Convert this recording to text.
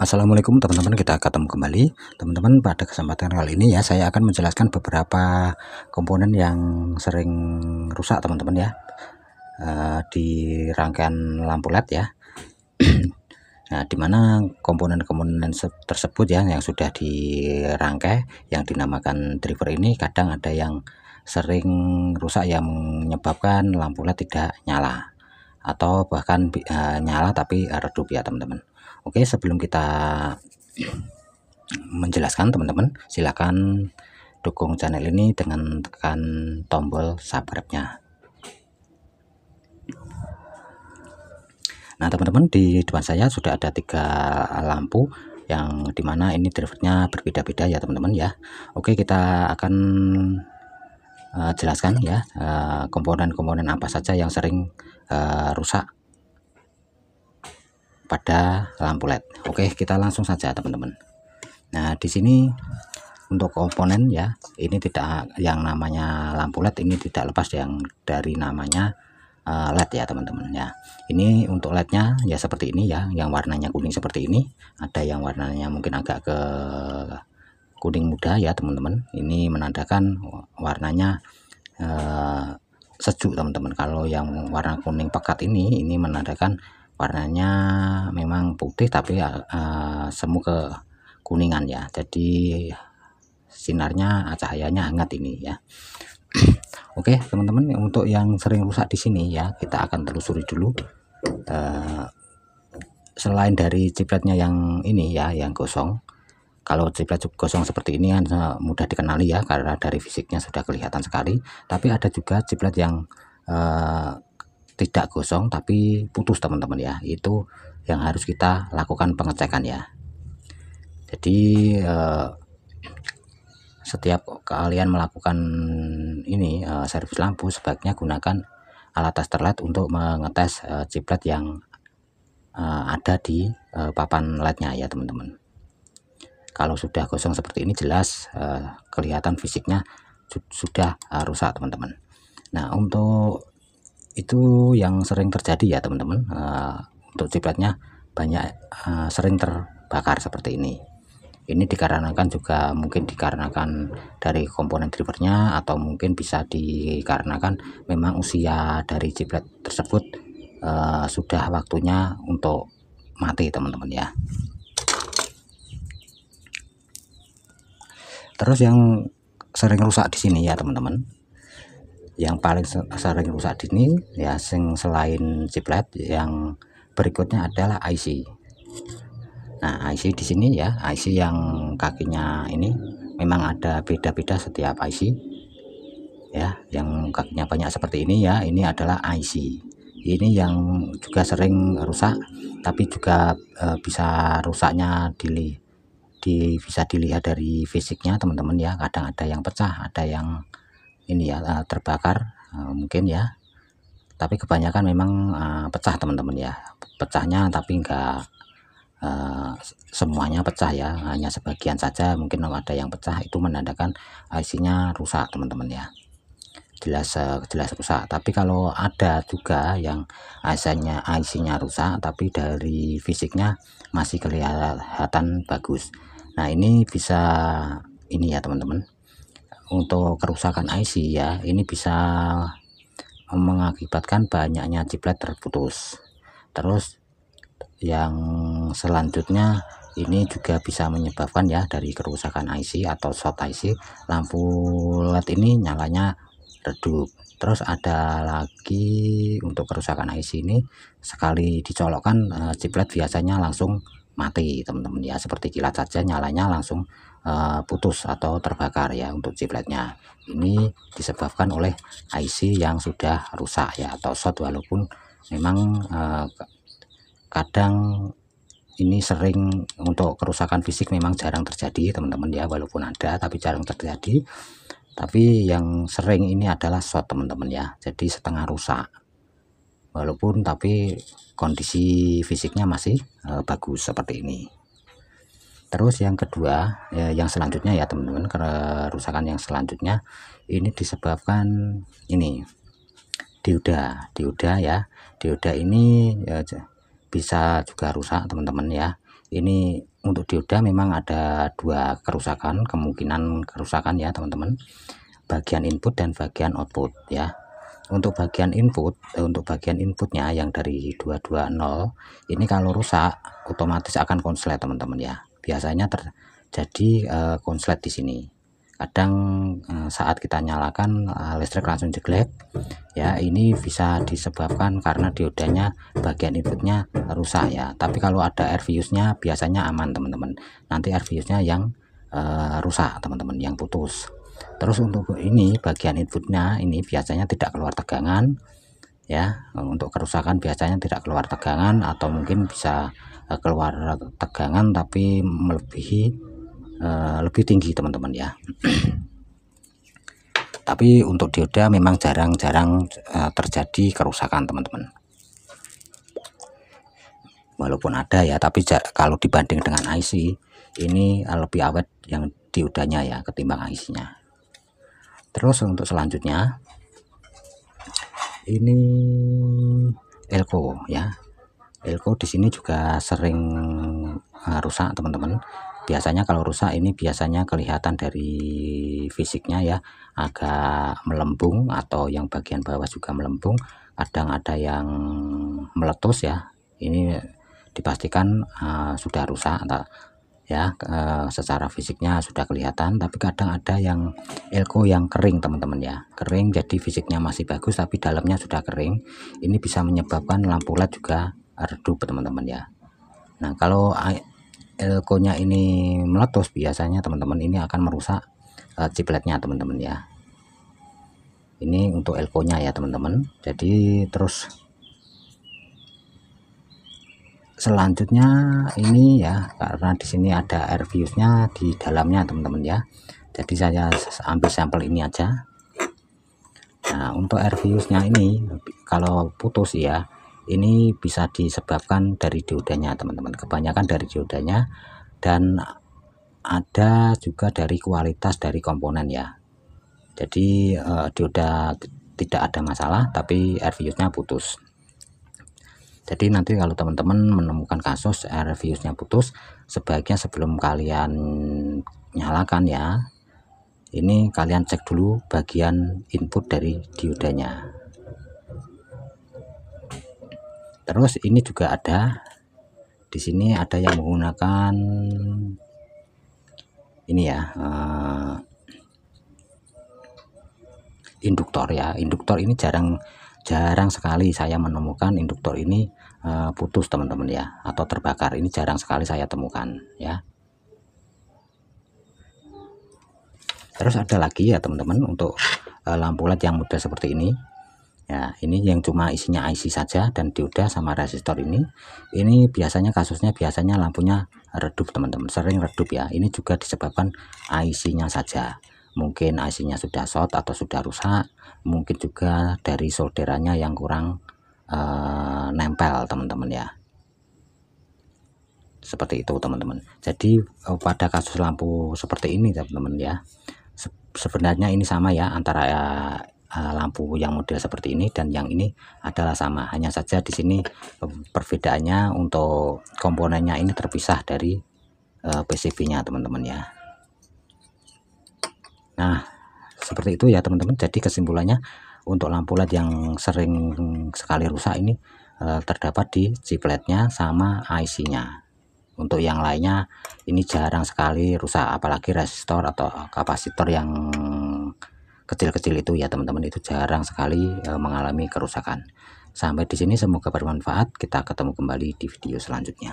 Assalamualaikum teman-teman, kita ketemu kembali teman-teman. Pada kesempatan kali ini ya, saya akan menjelaskan beberapa komponen yang sering rusak teman-teman ya, di rangkaian lampu LED ya. Nah, dimana komponen-komponen tersebut ya yang sudah dirangkai yang dinamakan driver ini kadang ada yang sering rusak yang menyebabkan lampu LED tidak nyala atau bahkan nyala tapi redup ya teman-teman. Oke, sebelum kita menjelaskan teman-teman, silakan dukung channel ini dengan tekan tombol subscribe-nya. Nah teman-teman, di depan saya sudah ada 3 lampu yang dimana ini drivernya berbeda-beda ya teman-teman ya. Oke, kita akan jelaskan ya komponen-komponen apa saja yang sering rusak pada lampu LED. Oke, kita langsung saja teman-teman. Nah, di sini untuk komponen ya, ini tidak yang namanya lampu LED ini tidak lepas yang dari namanya LED ya teman-teman ya. Ini untuk LED-nya ya seperti ini ya, yang warnanya kuning seperti ini. Ada yang warnanya mungkin agak ke kuning muda ya teman-teman. Ini menandakan warnanya sejuk teman-teman. Kalau yang warna kuning pekat ini menandakan warnanya memang putih tapi semu ke kuningan ya, jadi sinarnya cahayanya hangat ini ya. Oke teman-teman, untuk yang sering rusak di sini ya kita akan telusuri dulu. Selain dari cipletnya yang ini ya yang gosong, kalau ciplet gosong seperti ini kan mudah dikenali ya karena dari fisiknya sudah kelihatan sekali. Tapi ada juga ciplet yang tidak gosong tapi putus teman-teman ya, itu yang harus kita lakukan pengecekan ya. Jadi setiap kalian melakukan ini servis lampu sebaiknya gunakan alat tester LED untuk mengetes ciplet yang ada di papan LED-nya ya teman-teman. Kalau sudah gosong seperti ini jelas kelihatan fisiknya sudah rusak teman-teman. Nah, untuk itu yang sering terjadi ya teman-teman, untuk cipletnya banyak sering terbakar seperti ini. Ini dikarenakan juga mungkin dikarenakan dari komponen drivernya atau mungkin bisa dikarenakan memang usia dari ciplet tersebut sudah waktunya untuk mati teman-teman ya. Terus yang sering rusak di sini ya teman-teman, yang paling sering rusak di sini ya selain ciplet, yang berikutnya adalah IC. Nah, IC di sini ya, IC yang kakinya ini memang ada beda-beda setiap IC ya, yang kakinya banyak seperti ini ya, ini adalah IC. Ini yang juga sering rusak, tapi juga bisa rusaknya bisa dilihat dari fisiknya teman-teman ya. Kadang ada yang pecah, ada yang ini ya terbakar mungkin ya, tapi kebanyakan memang pecah teman-teman ya. Pecahnya tapi enggak semuanya pecah ya, hanya sebagian saja mungkin ada yang pecah, itu menandakan IC-nya rusak teman-teman ya. Jelas rusak. Tapi kalau ada juga yang IC-nya rusak tapi dari fisiknya masih kelihatan bagus. Nah, ini bisa ini ya teman-teman, untuk kerusakan IC ya, ini bisa mengakibatkan banyaknya ciplet terputus. Terus yang selanjutnya ini juga bisa menyebabkan ya dari kerusakan IC atau short IC, lampu LED ini nyalanya redup. Terus ada lagi untuk kerusakan IC ini, sekali dicolokkan ciplet biasanya langsung mati teman-teman ya, seperti kilat saja nyalanya langsung putus atau terbakar ya untuk cipletnya. Ini disebabkan oleh IC yang sudah rusak ya atau short, walaupun memang kadang ini sering untuk kerusakan fisik memang jarang terjadi teman-teman ya, walaupun ada tapi jarang terjadi. Tapi yang sering ini adalah short teman-teman ya, jadi setengah rusak walaupun tapi kondisi fisiknya masih bagus seperti ini. Terus yang kedua ya, yang selanjutnya ya teman-teman, kerusakan yang selanjutnya ini disebabkan ini dioda ya. Dioda ini ya, bisa juga rusak teman-teman ya. Ini untuk dioda memang ada dua kerusakan, kemungkinan kerusakan ya teman-teman, bagian input dan bagian output ya. Untuk bagian inputnya yang dari 220 ini kalau rusak otomatis akan konslet teman-teman ya. Biasanya terjadi konslet di sini. Kadang saat kita nyalakan listrik langsung jelek ya. Ini bisa disebabkan karena diodanya bagian inputnya rusak ya. Tapi kalau ada air fuse-nya biasanya aman teman-teman. Nanti air fuse-nya yang rusak teman-teman, yang putus. Terus untuk ini bagian inputnya ini biasanya tidak keluar tegangan ya. Untuk kerusakan biasanya tidak keluar tegangan, atau mungkin bisa keluar tegangan tapi melebihi lebih tinggi teman-teman ya. Tapi untuk dioda memang jarang-jarang terjadi kerusakan teman-teman, walaupun ada ya, tapi kalau dibanding dengan IC ini lebih awet yang diodanya ya ketimbang IC-nya. Terus untuk selanjutnya ini elko ya. Elko di sini juga sering rusak teman-teman. Biasanya kalau rusak ini biasanya kelihatan dari fisiknya ya, agak melembung atau yang bagian bawah juga melembung. Kadang ada yang meletus ya. Ini dipastikan sudah rusak ya, secara fisiknya sudah kelihatan. Tapi kadang ada yang elko yang kering teman-teman ya, kering jadi fisiknya masih bagus tapi dalamnya sudah kering. Ini bisa menyebabkan lampu LED juga redup teman-teman ya. Nah kalau elko nya ini meletus biasanya teman-teman ini akan merusak chipletnya teman-teman ya. Ini untuk elko nya ya teman-teman. Jadi terus selanjutnya ini ya, karena di sini ada air fuse-nya di dalamnya teman-teman ya. Jadi saya ambil sampel ini aja. Nah untuk air fuse-nya ini kalau putus ya, ini bisa disebabkan dari diodanya teman-teman. Kebanyakan dari diodanya, dan ada juga dari kualitas dari komponen ya. Jadi dioda tidak ada masalah tapi air fuse-nya putus. Jadi nanti kalau teman-teman menemukan kasus air fuse-nya putus, sebaiknya sebelum kalian nyalakan ya, ini kalian cek dulu bagian input dari diodanya. Terus ini juga ada di sini ada yang menggunakan ini ya, induktor ya. Induktor ini jarang sekali saya menemukan induktor ini putus teman-teman ya, atau terbakar. Ini jarang sekali saya temukan ya. Terus ada lagi ya teman-teman untuk lampu LED yang model seperti ini ya. Ini yang cuma isinya IC saja dan dioda sama resistor ini biasanya kasusnya lampunya redup teman-teman, sering redup ya. Ini juga disebabkan IC-nya saja. Mungkin IC-nya sudah short atau sudah rusak, mungkin juga dari solderannya yang kurang nempel teman-teman ya. Seperti itu teman-teman. Jadi pada kasus lampu seperti ini teman-teman ya, sebenarnya ini sama ya antara lampu yang model seperti ini dan yang ini adalah sama. Hanya saja di sini perbedaannya untuk komponennya ini terpisah dari PCB-nya teman-teman ya. Nah seperti itu ya teman-teman. Jadi kesimpulannya untuk lampu LED yang sering sekali rusak ini terdapat di chipletnya sama IC-nya. Untuk yang lainnya ini jarang sekali rusak, apalagi resistor atau kapasitor yang kecil-kecil itu ya teman-teman, itu jarang sekali mengalami kerusakan. Sampai di sini semoga bermanfaat. Kita ketemu kembali di video selanjutnya.